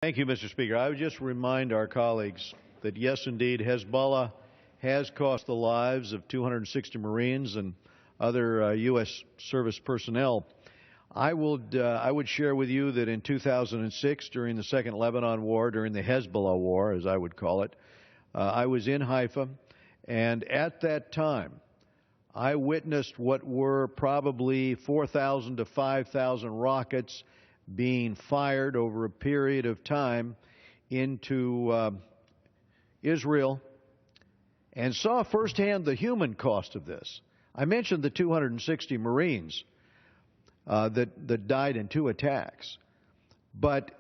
Thank you, Mr. Speaker. I would just remind our colleagues that, yes, indeed, Hezbollah has cost the lives of 260 Marines and other U.S. service personnel. I would share with you that in 2006, during the Second Lebanon War, during the Hezbollah War, as I would call it, I was in Haifa, and at that time, I witnessed what were probably 4,000 to 5,000 rockets being fired over a period of time into Israel, and saw firsthand the human cost of this. I mentioned the 260 Marines that died in 2 attacks, but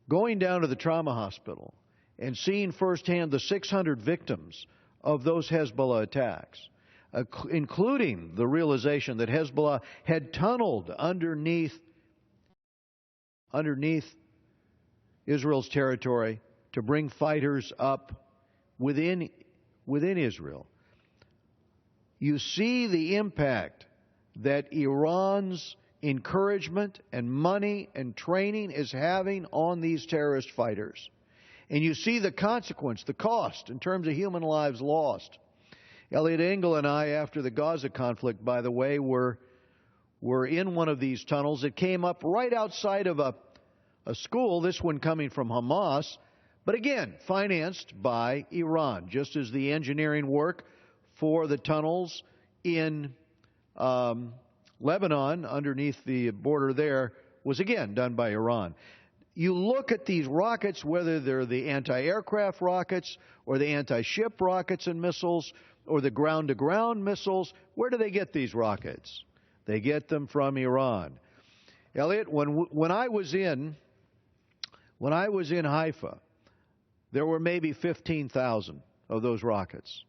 going down to the trauma hospital and seeing firsthand the 600 victims of those Hezbollah attacks, including the realization that Hezbollah had tunneled underneath Israel's territory to bring fighters up within Israel. You see the impact that Iran's encouragement and money and training is having on these terrorist fighters. And you see the consequence, the cost, in terms of human lives lost. Elliot Engel and I, after the Gaza conflict, by the way, were in one of these tunnels. It came up right outside of a school, this one coming from Hamas, but again, financed by Iran, just as the engineering work for the tunnels in Lebanon, underneath the border there, was again done by Iran. You look at these rockets, whether they're the anti-aircraft rockets or the anti-ship rockets and missiles or the ground-to-ground missiles, where do they get these rockets? They get them from Iran. Elliot, when I was in Haifa, there were maybe 15,000 of those rockets.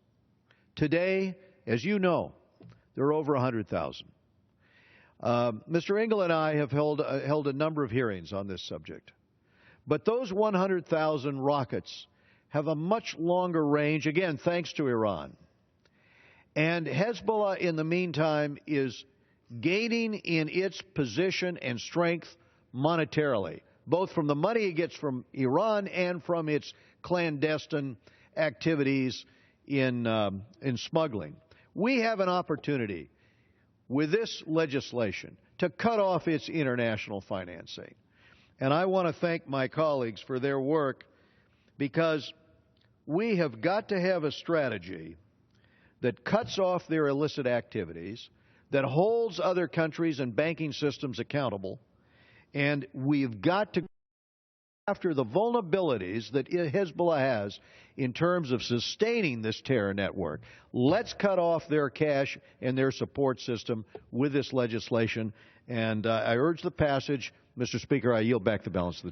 Today, as you know, there are over 100,000. Mr. Engel and I have held a number of hearings on this subject. But those 100,000 rockets have a much longer range, again, thanks to Iran. And Hezbollah, in the meantime, is gaining in its position and strength monetarily, both from the money it gets from Iran and from its clandestine activities in smuggling. We have an opportunity with this legislation to cut off its international financing. And I want to thank my colleagues for their work, because we have got to have a strategy that cuts off their illicit activities, that holds other countries and banking systems accountable, and we've got to go after the vulnerabilities that Hezbollah has in terms of sustaining this terror network. Let's cut off their cash and their support system with this legislation, and I urge the passage. Mr. Speaker, I yield back the balance of the